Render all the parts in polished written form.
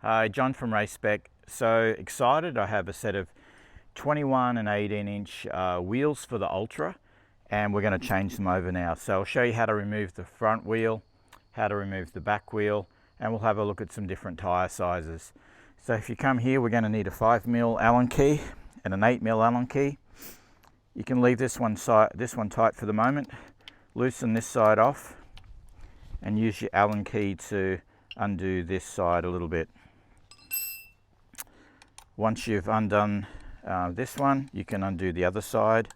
Hi, John from RaceSpec. So excited, I have a set of 21 and 18 inch wheels for the Ultra, and we're going to change them over now. So I'll show you how to remove the front wheel, how to remove the back wheel, and we'll have a look at some different tyre sizes. So if you come here, we're going to need a 5mm Allen key and an 8mm Allen key. You can leave this one tight for the moment, loosen this side off, and use your Allen key to undo this side a little bit. Once you've undone this one, you can undo the other side.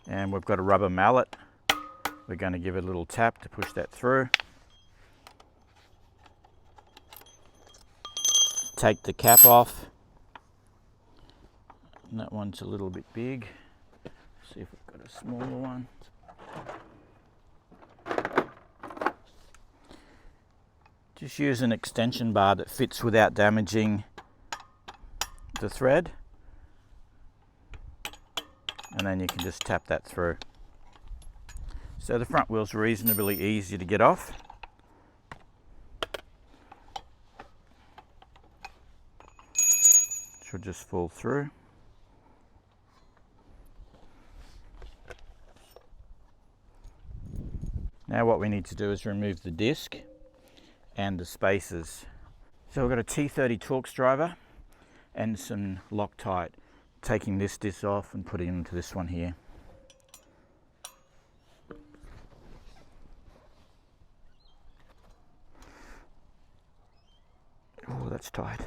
And we've got a rubber mallet. We're going to give it a little tap to push that through. Take the cap off. And that one's a little bit big. See if we've got a smaller one. Just use an extension bar that fits without damaging the thread. And then you can just tap that through. So the front wheel's reasonably easy to get off. Should just fall through. Now what we need to do is remove the disc and the spacers. So we've got a T30 Torx driver and some Loctite. Taking this disc off and putting it into this one here. Oh, that's tight.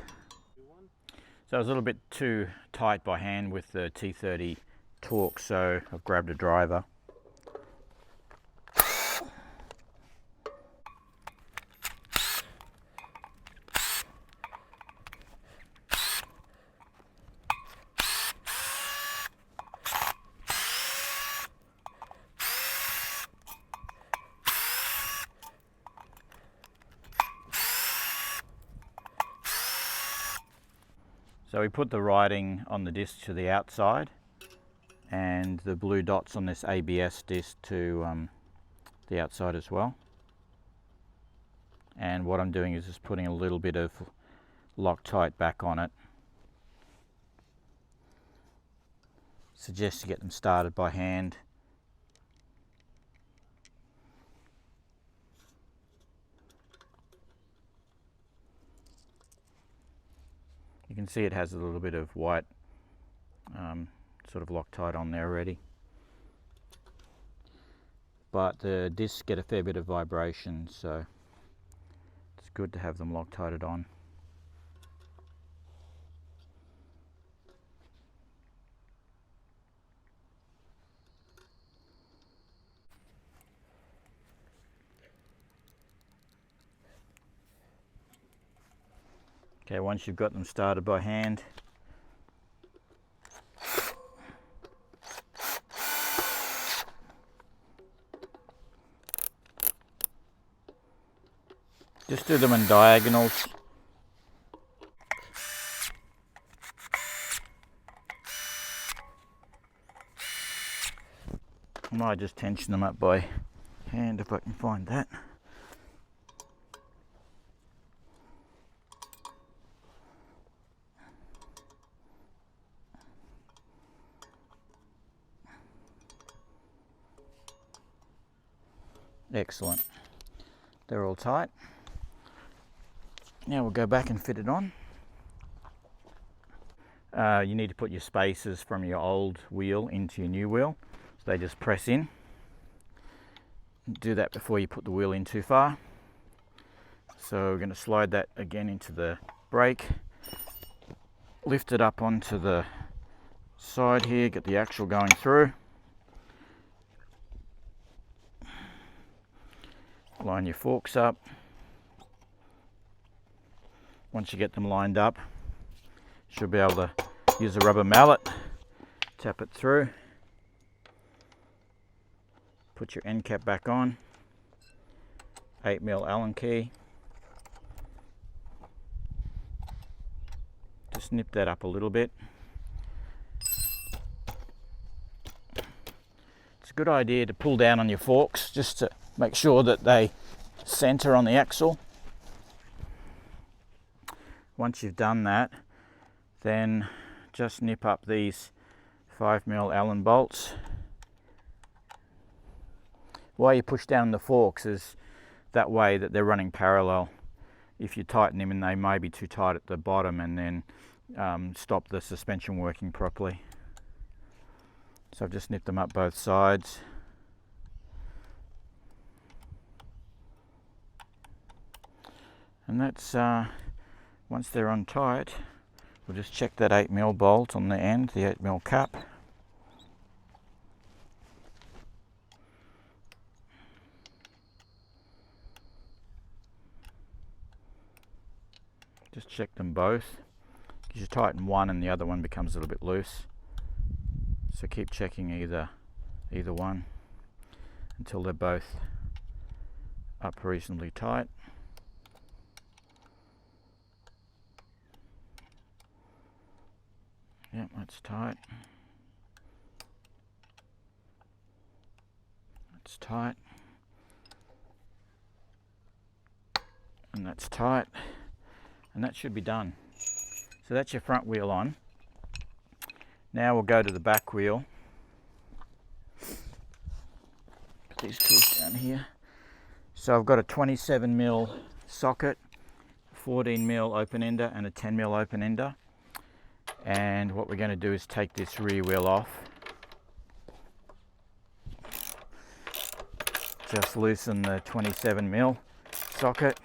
So it was a little bit too tight by hand with the T30 Torx, so I've grabbed a driver. So we put the writing on the disc to the outside and the blue dots on this ABS disc to the outside as well. And what I'm doing is just putting a little bit of Loctite back on it. Suggest you get them started by hand. You can see it has a little bit of white sort of Loctite on there already. But the discs get a fair bit of vibration, so it's good to have them Loctited on. Okay, once you've got them started by hand, just do them in diagonals. I might just tension them up by hand if I can find that. Excellent. They're all tight. Now we'll go back and fit it on. You need to put your spacers from your old wheel into your new wheel. So they just press in. Do that before you put the wheel in too far. So we're going to slide that again into the brake. Lift it up onto the side here, get the axle going through. Line your forks up. Once you get them lined up, you should be able to use a rubber mallet, tap it through, put your end cap back on, 8mm Allen key, just nip that up a little bit, good idea to pull down on your forks just to make sure that they center on the axle. Once you've done that, then just nip up these 5mm Allen bolts. Why you push down the forks is that way that they're running parallel. If you tighten them and they may be too tight at the bottom, and then stop the suspension working properly. So I've just nipped them up both sides. And that's, once they're on tight, we'll just check that 8mm bolt on the end, the 8mm cap. Just check them both, because you tighten one and the other one becomes a little bit loose. So keep checking either one until they're both up reasonably tight. Yep, that's tight. That's tight. And that's tight. And that should be done. So that's your front wheel on. Now we'll go to the back wheel. Put these tools down here. So I've got a 27mm socket, 14mm open ender and a 10mm open ender. And what we're going to do is take this rear wheel off. Just loosen the 27mm socket.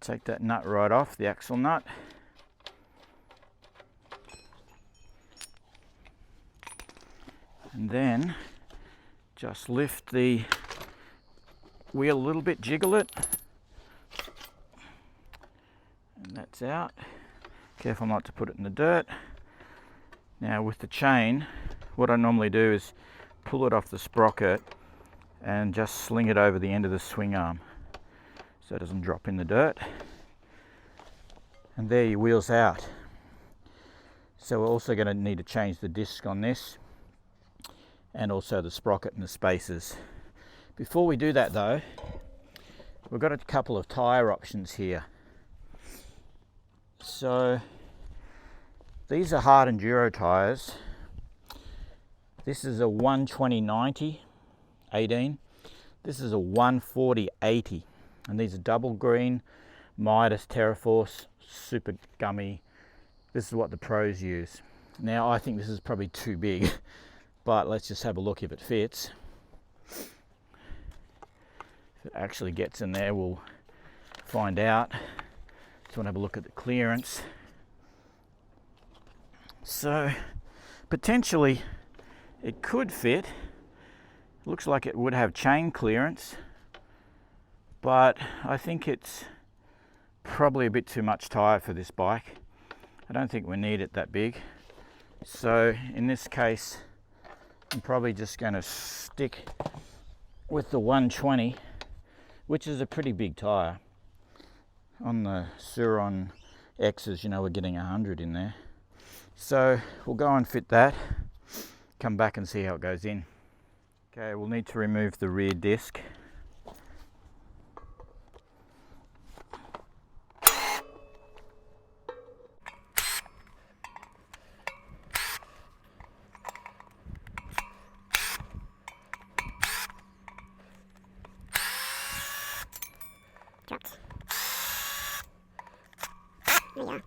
Take that nut right off, the axle nut. And then just lift the wheel a little bit, jiggle it. And that's out. Careful not to put it in the dirt. Now with the chain, what I normally do is pull it off the sprocket and just sling it over the end of the swing arm, so it doesn't drop in the dirt. And there your wheel's out. So we're also going to need to change the disc on this, and also the sprocket and the spacers. Before we do that though, we've got a couple of tyre options here. So these are hard enduro tyres. This is a 120/90/18. This is a 140/80. And these are double green, Mitas, Terraforce, super gummy. This is what the pros use. Now I think this is probably too big, but let's just have a look if it fits. If it actually gets in there, we'll find out. Just want to have a look at the clearance. So potentially it could fit. Looks like it would have chain clearance, but I think it's probably a bit too much tyre for this bike. I don't think we need it that big. So in this case, I'm probably just going to stick with the 120, which is a pretty big tyre. On the Surron X's, you know, we're getting 100 in there. So we'll go and fit that, come back and see how it goes in. Okay, we'll need to remove the rear disc. Yeah.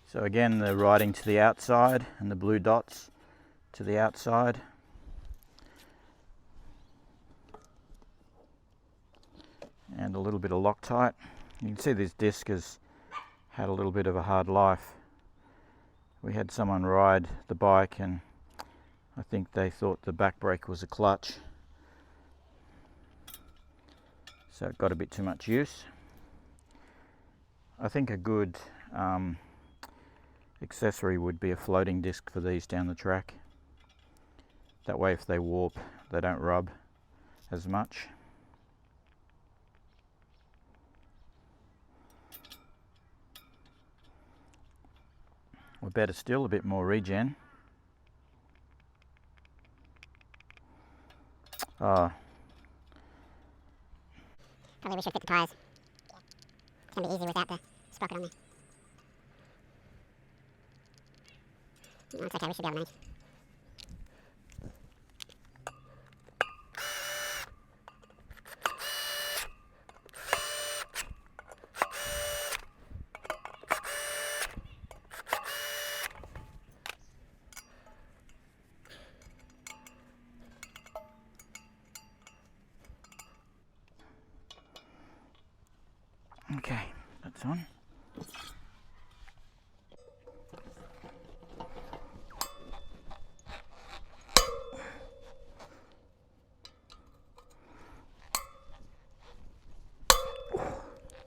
So again, the writing to the outside and the blue dots to the outside. And a little bit of Loctite. You can see this disc has had a little bit of a hard life. We had someone ride the bike and I think they thought the back brake was a clutch. so it got a bit too much use. I think a good accessory would be a floating disc for these down the track. That way if they warp, they don't rub as much. Or better still, a bit more regen. Probably we should fit the tyres. It's going to be easy without the sprocket on there. No, it's okay, we should be able to manage. Okay, that's on.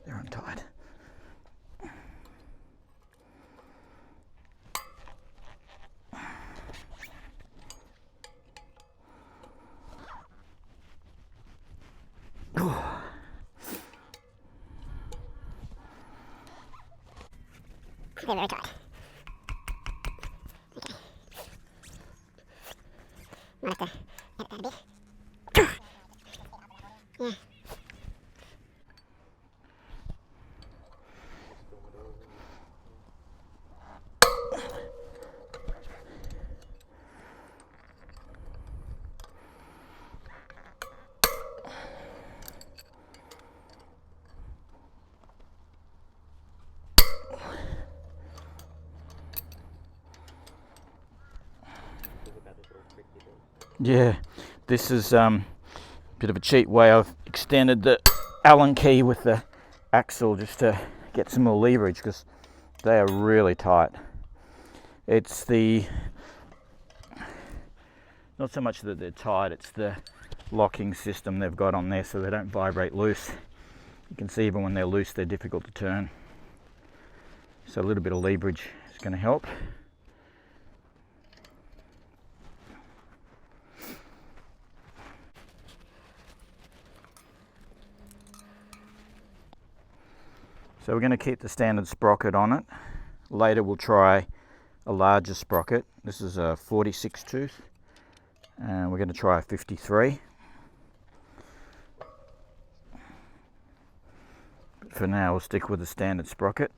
They're untied. They're very tight. Okay. Might have to edit that a bit. Yeah. Yeah, this is a bit of a cheap way. I've extended the Allen key with the axle just to get some more leverage because they are really tight. It's the, not so much that they're tight, it's the locking system they've got on there so they don't vibrate loose. You can see even when they're loose they're difficult to turn. So a little bit of leverage is going to help. So we're going to keep the standard sprocket on it. Later we'll try a larger sprocket. This is a 46 tooth and we're going to try a 53. But for now we'll stick with the standard sprocket.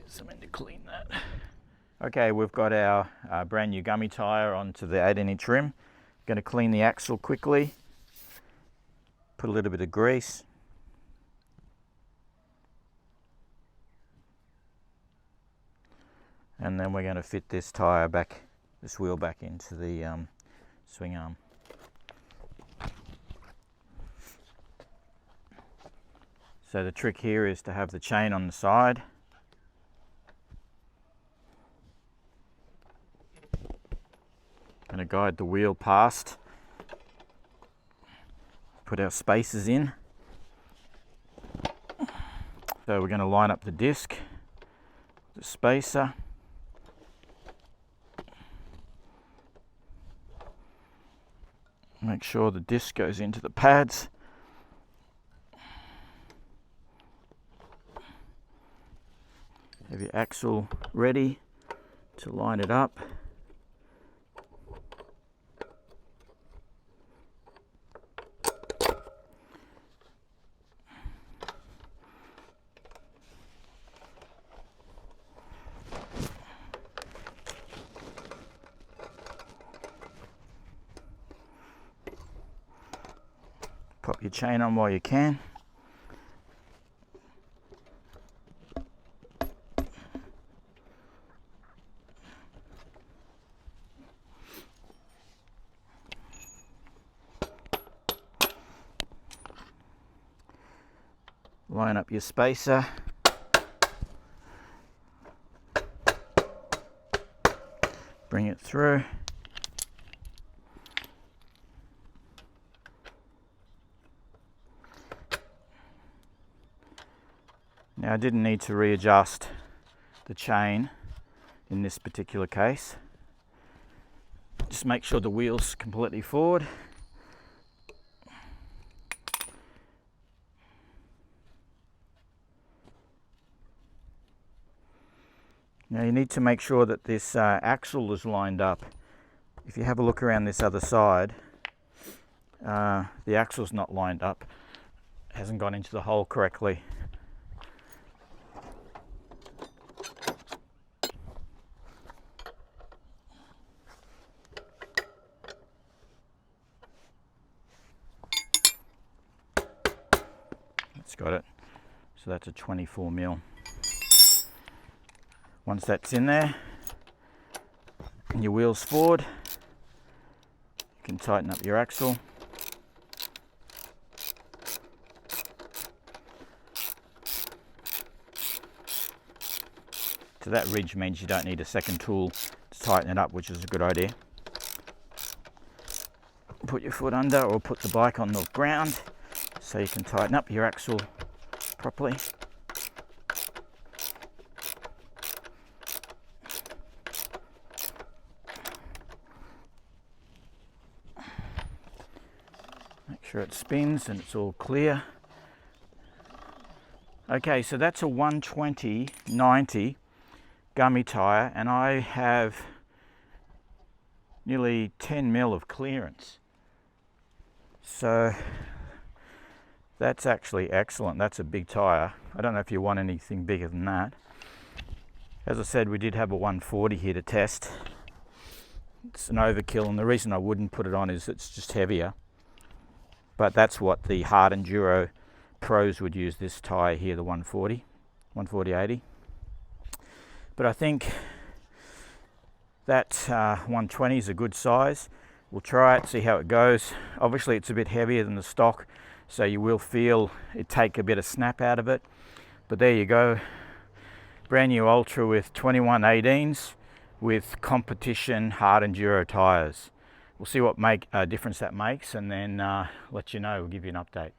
Something to clean that. Okay, we've got our brand new gummy tyre onto the 18-inch rim. Going to clean the axle quickly, put a little bit of grease, and then we're going to fit this tyre back, this wheel back into the swing arm. So the trick here is to have the chain on the side. Going to guide the wheel past, put our spacers in. So we're going to line up the disc, the spacer, make sure the disc goes into the pads. Have your axle ready to line it up. Pop your chain on while you can. line up your spacer. Bring it through. Now I didn't need to readjust the chain in this particular case. Just make sure the wheel's completely forward. Now you need to make sure that this axle is lined up. If you have a look around this other side, the axle's not lined up, hasn't gone into the hole correctly. It's got it. So that's a 24 mil. Once that's in there and your wheel's forward, you can tighten up your axle. So that ridge means you don't need a second tool to tighten it up, which is a good idea. Put your foot under or put the bike on the ground so you can tighten up your axle properly. Make sure it spins and it's all clear. Okay, so that's a 120/90 gummy tyre, and I have nearly 10 mil of clearance. So that's actually excellent. That's a big tyre. I don't know if you want anything bigger than that. As I said, we did have a 140 here to test. It's an overkill, and the reason I wouldn't put it on is it's just heavier. But that's what the hard enduro pros would use, this tyre here, the 140/80. But I think that 120 is a good size. We'll try it, see how it goes. Obviously it's a bit heavier than the stock, so you will feel it take a bit of snap out of it. But there you go, brand new Ultra with 21/18s with competition hard enduro tyres. We'll see what difference that makes, and then let you know, we'll give you an update.